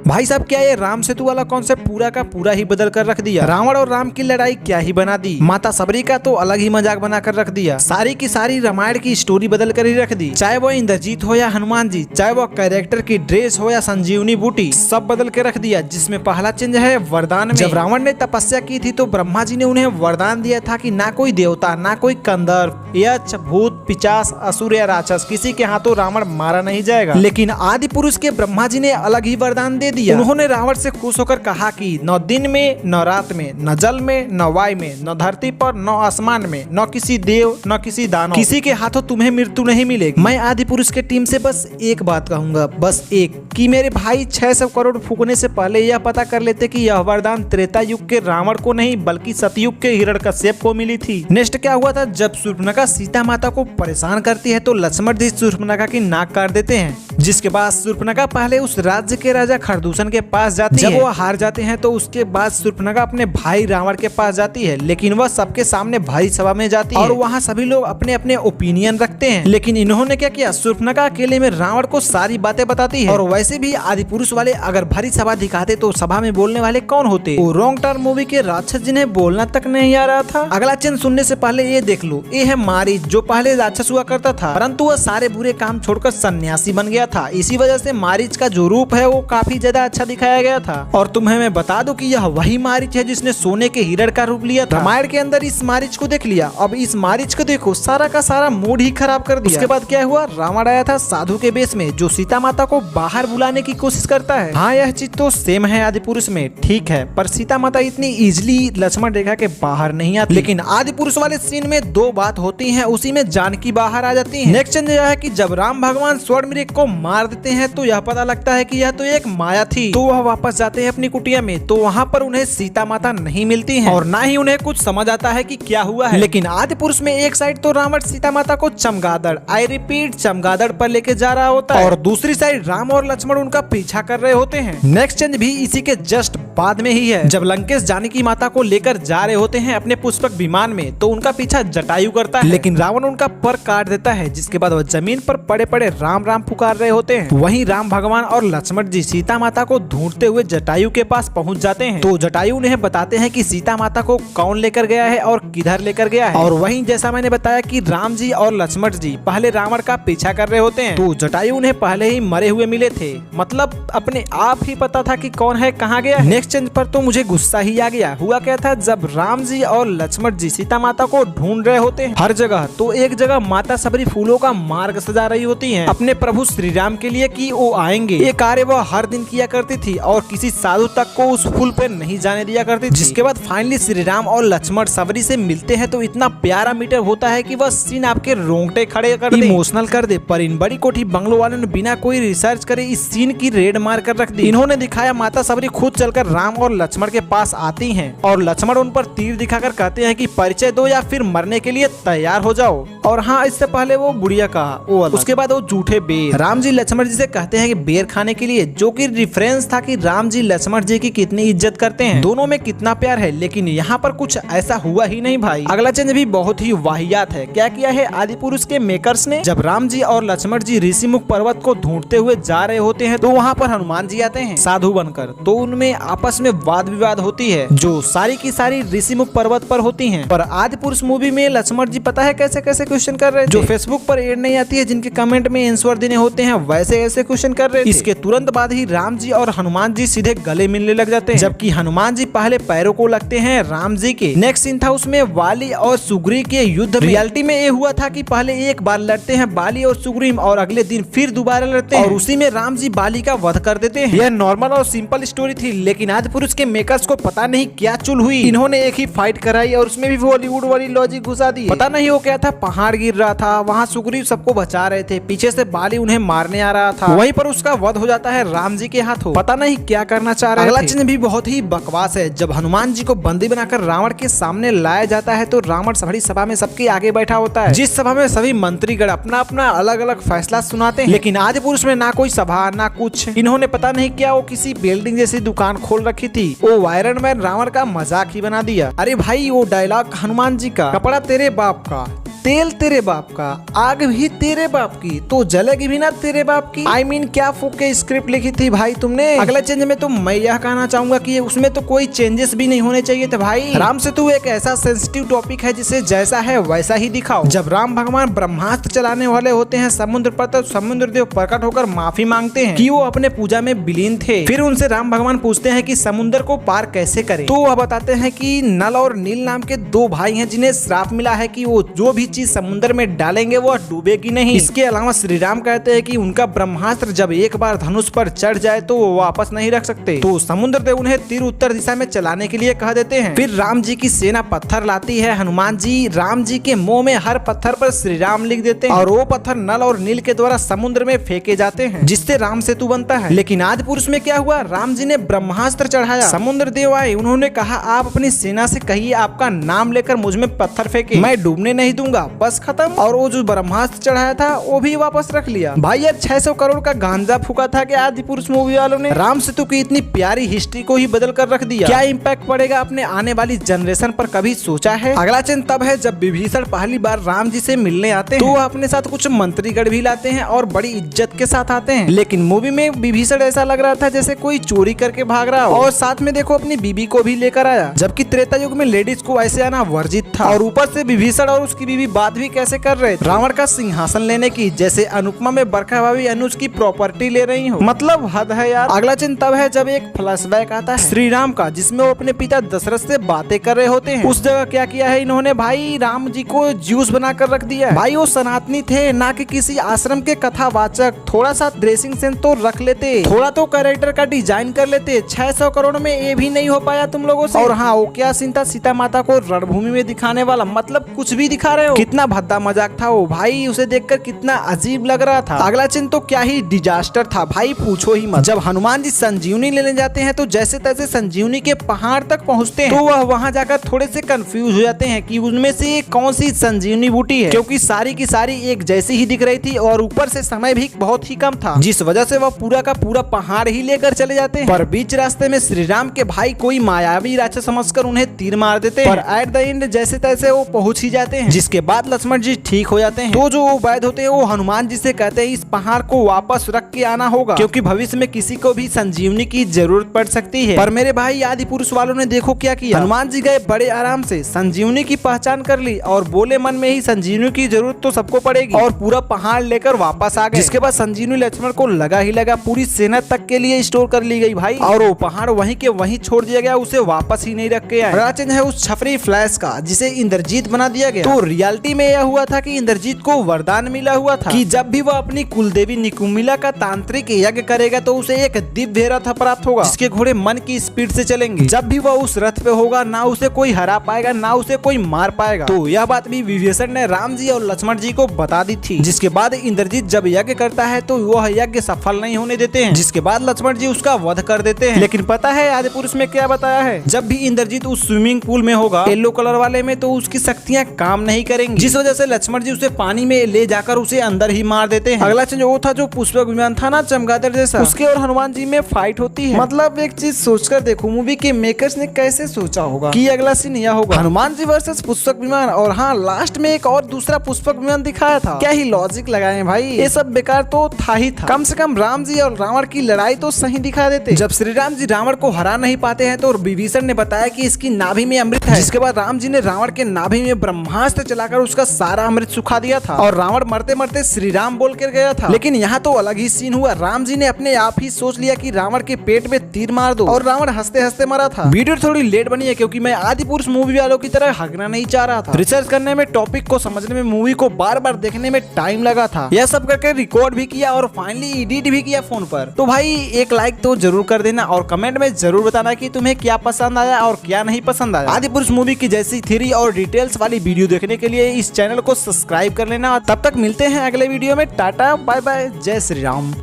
भाई साहब क्या ये राम सेतु वाला कॉन्सेप्ट पूरा का पूरा ही बदल कर रख दिया। रावण और राम की लड़ाई क्या ही बना दी। माता सबरी का तो अलग ही मजाक बना कर रख दिया। सारी की सारी रामायण की स्टोरी बदल कर ही रख दी। चाहे वो इंद्रजीत हो या हनुमान जी, चाहे वो कैरेक्टर की ड्रेस हो या संजीवनी बूटी, सब बदल के रख दिया। जिसमें पहला चेंज है वरदान में। जब रावण ने तपस्या की थी तो ब्रह्मा जी ने उन्हें वरदान दिया था कि ना कोई देवता, ना कोई कंदर्प, यक्ष, भूत, पिशाच, असुर या राक्षस किसी के हाथों रावण मारा नहीं जाएगा। लेकिन आदि पुरुष के ब्रह्मा जी ने अलग ही वरदान दे दिया। उन्होंने रावण से खुश होकर कहा कि न दिन में, न रात में, न जल में, न वायु में, न धरती पर, न आसमान में, न किसी देव, न किसी दानव, किसी के हाथों तुम्हें मृत्यु नहीं मिलेगी। मैं आदि पुरुष के टीम से बस एक बात कहूंगा, बस एक, कि मेरे भाई 600 करोड़ फूकने से पहले यह पता कर लेते कि यह वरदान त्रेता युग के रावण को नहीं बल्कि सतयुग के हिरण्यकश्यप को मिली थी। नेक्स्ट क्या हुआ था, जब शूर्पणखा सीता माता को परेशान करती है तो लक्ष्मण जी शूर्पणखा की नाक काट देते हैं। जिसके बाद शूर्पणखा पहले उस राज्य के राजा खरदूषण के पास जाती है। जब वो हार जाते हैं तो उसके बाद शूर्पणखा अपने भाई रावण के पास जाती है, लेकिन वह सबके सामने भारी सभा में जाती है और वहाँ सभी लोग अपने अपने ओपिनियन रखते हैं। लेकिन इन्होंने क्या किया, शूर्पणखा अकेले में रावण को सारी बातें बताती है। और वैसे भी आदि पुरुष वाले अगर भारी सभा दिखाते तो सभा में बोलने वाले कौन होते। वो रॉन्ग टर्न मूवी के राक्षस जिन्हें बोलना तक नहीं आ रहा था। अगला चेंज सुनने से पहले ये देख लो, ये है मारीच, जो पहले राक्षस हुआ करता था परंतु वह सारे बुरे काम छोड़कर सन्यासी बन गया था। इसी वजह से मारीच का जो रूप है वो काफी ज्यादा अच्छा दिखाया गया था। और तुम्हें मैं बता दूं कि यह वही मारीच है जिसने सोने के हिरण का रूप लिया था। रामायण के अंदर इस मारीच को देख लिया, अब इस मारीच को देखो, सारा का सारा मूड ही खराब कर दिया। उसके बाद क्या हुआ, रावण आया था साधु के बेस में जो सीता माता को बाहर बुलाने की कोशिश करता है। हाँ यह चीज तो सेम है आदि पुरुष में, ठीक है, पर सीता माता इतनी इजिली लक्ष्मण रेखा के बाहर नहीं आती। लेकिन आदि पुरुष वाले सीन में दो बात होती है, उसी में जानकी बाहर आ जाती है। नेक्स्ट चेंज यह है कि जब राम भगवान स्वर्ण मृग को मार देते हैं तो यह पता लगता है कि यह तो एक माया थी। तो वह वापस जाते हैं अपनी कुटिया में, तो वहाँ पर उन्हें सीता माता नहीं मिलती है और ना ही उन्हें कुछ समझ आता है कि क्या हुआ है। लेकिन आदि पुरुष में एक साइड तो रावण सीता माता को चमगादड़, आई रिपीट चमगादड़ पर लेके जा रहा होता है और दूसरी साइड राम और लक्ष्मण उनका पीछा कर रहे होते हैं। नेक्स्ट चेंज भी इसी के जस्ट बाद में ही है। जब लंकेश जानकी माता को लेकर जा रहे होते हैं अपने पुष्पक विमान में तो उनका पीछा जटायु करता है, लेकिन रावण उनका पर काट देता है। जिसके बाद वह जमीन पर पड़े पड़े राम राम पुकार रहे होते हैं। वहीं राम भगवान और लक्ष्मण जी सीता माता को ढूंढते हुए जटायु के पास पहुंच जाते हैं। तो जटायु उन्हें बताते हैं कि सीता माता को कौन लेकर गया है और किधर लेकर गया है। और वहीं जैसा मैंने बताया कि राम जी और लक्ष्मण जी पहले रावण का पीछा कर रहे होते हैं, तो जटायु उन्हें पहले ही मरे हुए मिले थे, मतलब अपने आप ही पता था कि कौन है कहाँ गया है। नेक्स्ट चेंज पर तो मुझे गुस्सा ही आ गया। हुआ क्या था, जब राम जी और लक्ष्मण जी सीता माता को ढूंढ रहे होते हैं हर जगह, तो एक जगह माता सबरी फूलों का मार्ग सजा रही होती है अपने प्रभु श्री राम के लिए कि वो आएंगे। ये कार्य वह हर दिन किया करती थी और किसी साधु तक को उस फूल पे नहीं जाने दिया करती थी। जिसके बाद फाइनली श्री राम और लक्ष्मण सबरी से मिलते हैं तो इतना प्यारा मीटर होता है कि वह सीन आपके रोंगटे खड़े कर दे, इमोशनल कर दे। पर इन बड़ी कोठी बंगलों वालों ने बिना कोई रिसर्च करे इस सीन की रेड मार कर रख दी। इन्होंने दिखाया माता सबरी खुद चलकर राम और लक्ष्मण के पास आती हैं और लक्ष्मण उन पर तीर दिखाकर कहते हैं कि परिचय दो या फिर मरने के लिए तैयार हो जाओ। और हाँ, इससे पहले वो बुढ़िया कहा वो अलग। उसके बाद वो झूठे बेर। राम जी लक्ष्मण जी से कहते हैं कि बेर खाने के लिए, जो कि रेफरेंस था कि राम जी लक्ष्मण जी की कितनी इज्जत करते हैं, दोनों में कितना प्यार है। लेकिन यहाँ पर कुछ ऐसा हुआ ही नहीं भाई। अगला चेंज भी बहुत ही वाहियात है। क्या किया है आदि पुरुष के मेकर्स ने, जब राम जी और लक्ष्मण जी ऋषिमुख पर्वत को ढूंढते हुए जा रहे होते हैं तो वहाँ पर हनुमान जी आते हैं साधु बनकर। तो उनमें आपस में वाद विवाद होती है जो सारी की सारी ऋषिमुख पर्वत पर होती है। पर आदि पुरुष मूवी में लक्ष्मण जी पता है कैसे कैसे क्वेश्चन कर रहे थे, जो फेसबुक पर एड नहीं आती है, जिनके कमेंट में आंसर देने होते हैं, वैसे ऐसे क्वेश्चन कर रहे थे। इसके तुरंत बाद ही राम जी और हनुमान जी सीधे गले मिलने लग जाते हैं, जबकि हनुमान जी पहले पैरों को लगते हैं राम जी के। नेक्स्ट सीन था उसमें वाली और सुग्रीव के युद्ध। रियलिटी में ये हुआ था कि पहले एक बार लड़ते हैं बाली और सुग्रीव और अगले दिन फिर दोबारा लड़ते हैं और उसी में राम जी बाली का वध कर देते हैं। यह नॉर्मल और सिंपल स्टोरी थी, लेकिन आदि पुरुष के मेकर्स को पता नहीं क्या चुल हुई, इन्होंने एक ही फाइट कराई और उसमें भी बॉलीवुड वाली लॉजिक घुसा दी। पता नहीं वो क्या था, पहाड़ गिर रहा था, वहाँ सुग्रीव सबको बचा रहे थे, पीछे से बाली उन्हें मारने आ रहा था, वहीं पर उसका वध हो जाता है राम जी के हाथों। पता नहीं क्या करना चाह रहे थे। अगला चीज भी बहुत ही बकवास है। जब हनुमान जी को बंदी बनाकर रावण के सामने लाया जाता है तो रावण बड़ी सभा में सबके आगे बैठा होता है, जिस सभा में सभी मंत्रीगण अपना अपना अलग अलग फैसला सुनाते हैं। लेकिन आदि पुरुष में ना कोई सभा ना कुछ, इन्होंने पता नहीं क्या वो किसी बिल्डिंग जैसी दुकान खोल रखी थी, वो आयरन मैन रावण का मजाक ही बना दिया। अरे भाई वो डायलॉग हनुमान जी का, कपड़ा तेरे बाप का, तेल तेरे बाप का, आग भी तेरे बाप की, तो जलेगी भी ना तेरे बाप की। I mean, क्या फूक के स्क्रिप्ट लिखी थी भाई तुमने। अगले चेंज में तो मैं यह कहना चाहूंगा कि उसमें तो कोई चेंजेस भी नहीं होने चाहिए थे भाई। राम सेतु एक ऐसा सेंसिटिव टॉपिक है जिसे जैसा है वैसा ही दिखाओ। जब राम भगवान ब्रह्मास्त्र चलाने वाले होते हैं समुद्र पर, तो समुद्र देव प्रकट होकर माफी मांगते हैं कि वो अपने पूजा में विलीन थे। फिर उनसे राम भगवान पूछते हैं कि समुद्र को पार कैसे करें, तो वह बताते हैं कि नल और नील नाम के दो भाई हैं जिन्हें श्राप मिला है कि वो जो भी चीज समुद्र में डालेंगे वो डूबेगी नहीं। इसके अलावा श्री राम कहते हैं कि उनका ब्रह्मास्त्र जब एक बार धनुष पर चढ़ जाए तो वो वापस नहीं रख सकते, तो समुद्र देव उन्हें तीर उत्तर दिशा में चलाने के लिए कह देते हैं। फिर राम जी की सेना पत्थर लाती है। हनुमान जी राम जी के मुंह में हर पत्थर पर श्री राम लिख देते हैं और वो पत्थर नल और नील के द्वारा समुद्र में फेंके जाते हैं, जिससे राम सेतु बनता है। लेकिन आदि पुरुष में क्या हुआ, राम जी ने ब्रह्मास्त्र चढ़ाया, समुद्र देव आए, उन्होंने कहा आप अपनी सेना से कहिए आपका नाम लेकर मुझ में पत्थर फेंके, मैं डूबने नहीं दूंगा, बस खत्म। और वो जो ब्रह्मास्त्र चढ़ाया था वो भी वापस रख लिया। भाई यार 600 करोड़ का गांजा फूका था कि आदि पुरुष मूवी वालों ने राम सेतु की इतनी प्यारी हिस्ट्री को ही बदल कर रख दिया। क्या इम्पैक्ट पड़ेगा अपने आने वाली जनरेशन पर, कभी सोचा है। अगला चिन्ह तब है जब विभीषण पहली बार राम जी से मिलने आते हैं, तो वह अपने साथ कुछ मंत्रीगण भी लाते हैं और बड़ी इज्जत के साथ आते हैं। लेकिन मूवी में विभीषण ऐसा लग रहा था जैसे कोई चोरी करके भाग रहा हो, और साथ में देखो अपनी बीबी को भी लेकर आया, जबकि त्रेता युग में लेडीज को ऐसे आना वर्जित था। और ऊपर से विभीषण और उसकी बीबी बात भी कैसे कर रहे थे, रावण का सिंहासन लेने की, जैसे अनुपमा में बरखा भाभी अनुज की प्रॉपर्टी ले रही हो, मतलब हद है यार। अगला चिन्ह तब है जब एक फ्लैशबैक आता है श्री राम का, जिसमें वो अपने पिता दशरथ से बातें कर रहे होते हैं। उस जगह क्या किया है इन्होंने, भाई राम जी को ज्यूस बनाकर रख दिया। भाई वो सनातनी थे ना कि किसी आश्रम के कथावाचक, थोड़ा सा ड्रेसिंग सेंस तो रख लेते, थोड़ा तो कैरेक्टर का डिजाइन कर लेते। 600 करोड़ में ये भी नहीं हो पाया तुम लोगों से। और हाँ, वो क्या सीन था सीता माता को रणभूमि में दिखाने वाला, मतलब कुछ भी दिखा रहे हो, कितना भद्दा मजाक था वो भाई, उसे देखकर कितना अजीब लग रहा था। अगला चिन्ह तो क्या ही डिजास्टर था भाई, पूछो ही मत। जब हनुमान जी संजीवनी लेने जाते हैं तो जैसे तैसे संजीवनी के पहाड़ तक पहुंचते हैं, तो वह वहां जाकर थोड़े से कंफ्यूज हो जाते हैं कि उनमें से कौन सी संजीवनी बूटी है, क्योंकि सारी की सारी एक जैसी ही दिख रही थी और ऊपर से समय भी बहुत ही कम था, जिस वजह से वह पूरा का पूरा पहाड़ ही लेकर चले जाते हैं। पर बीच रास्ते में श्री राम के भाई कोई मायावी राक्षस समझकर उन्हें तीर मार देते हैं, पर एट द एंड जैसे तैसे वो पहुंच ही जाते हैं, जिसके बाद लक्ष्मण जी ठीक हो जाते हैं। तो जो वो वैद्य होते हैं वो हनुमान जी से कहते हैं इस पहाड़ को वापस रख के आना होगा, क्योंकि भविष्य में किसी को भी संजीवनी की जरूरत पड़ सकती है। पर मेरे भाई आदि पुरुष वालों ने देखो क्या किया, हनुमान जी गए बड़े आराम से, संजीवनी की पहचान कर ली और बोले मन में ही संजीवनी की जरूरत तो सबको पड़ेगी, और पूरा पहाड़ लेकर वापस आ गए। जिसके बाद संजीवनी लक्ष्मण को लगा ही लगा, पूरी सेना तक के लिए स्टोर कर ली गई भाई, और वो पहाड़ वहीं के वहीं छोड़ दिया गया, उसे वापस ही नहीं रख के आए। अगला चिन्ह है उस छपरी फ्लैश का जिसे इंद्रजीत बना दिया गया। तो रियलिटी में यह हुआ था कि इंद्रजीत को वरदान मिला हुआ था कि जब भी वह अपनी कुलदेवी निकुम्बिला का तांत्रिक यज्ञ करेगा तो उसे एक दिव्य रथ प्राप्त होगा, जिसके घोड़े मन की स्पीड से चलेंगे। जब भी वह उस रथ पे होगा ना उसे कोई हरा पाएगा ना उसे कोई मार पाएगा। तो यह बात भी विभीषण ने राम जी और लक्ष्मण जी को बता दी थी। जिसके बाद इंद्रजीत जब यज्ञ करता है तो वह यज्ञ सफल नहीं होने देते हैं, जिसके बाद लक्ष्मण जी उसका वध कर देते हैं। लेकिन पता है आदि पुरुष में क्या बताया है, जब भी इंद्रजीत उस स्विमिंग पूल में होगा येलो कलर वाले में, तो उसकी शक्तियां काम नहीं करेंगी, जिस वजह से लक्ष्मण जी उसे पानी में ले जाकर उसे अंदर ही मार देते हैं। अगला चीज वो था जो पुष्पक विमान था ना चमगादड़ जैसा, उसके और हनुमान जी में फाइट होती है। मतलब एक चीज सोचकर देखो मूवी के मेकर्स ने कैसे सोचा होगा कि अगला सीन यह होगा, हनुमान जी वर्सेस पुष्पक विमान, और हाँ लास्ट में एक और दूसरा पुष्पक विमान दिखाया था। क्या ही लॉजिक लगाए भाई, ये सब बेकार तो था ही था। कम से कम राम जी और रावण की लड़ाई तो सही दिखा देते। जब श्री राम जी रावण को हरा नहीं पाते हैं तो विभीषण ने बताया कि इसकी नाभि में अमृत है, जिसके बाद राम जी ने रावण के नाभि में ब्रह्मास्त्र चलाकर उसका सारा अमृत सुखा दिया था, और रावण मरते मरते श्री राम बोल कर गया था। लेकिन यहाँ तो अलग ही सीन हुआ, राम जी ने अपने आप ही सोच लिया कि रावण के पेट में तीर मार दो, और रावण हंसते हंसते मरा था। वीडियो थोड़ी लेट बनी है क्योंकि मैं आदि पुरुष मूवी वालों की तरह हगना नहीं चाह रहा था। रिसर्च करने में, टॉपिक को समझने में, मूवी को बार बार देखने में टाइम लगा था। यह सब करके रिकॉर्ड भी किया और फाइनली एडिट भी किया फोन पर। तो भाई एक लाइक तो जरूर कर देना और कमेंट में जरूर बताना कि तुम्हें क्या पसंद आया और क्या नहीं पसंद आया। आदि पुरुष मूवी की जैसी थ्योरी और डिटेल्स वाली वीडियो देखने के लिए इस चैनल को सब्सक्राइब कर लेना। तब तक मिलते हैं अगले वीडियो में। टाटा बाय बाय, जय श्री राम।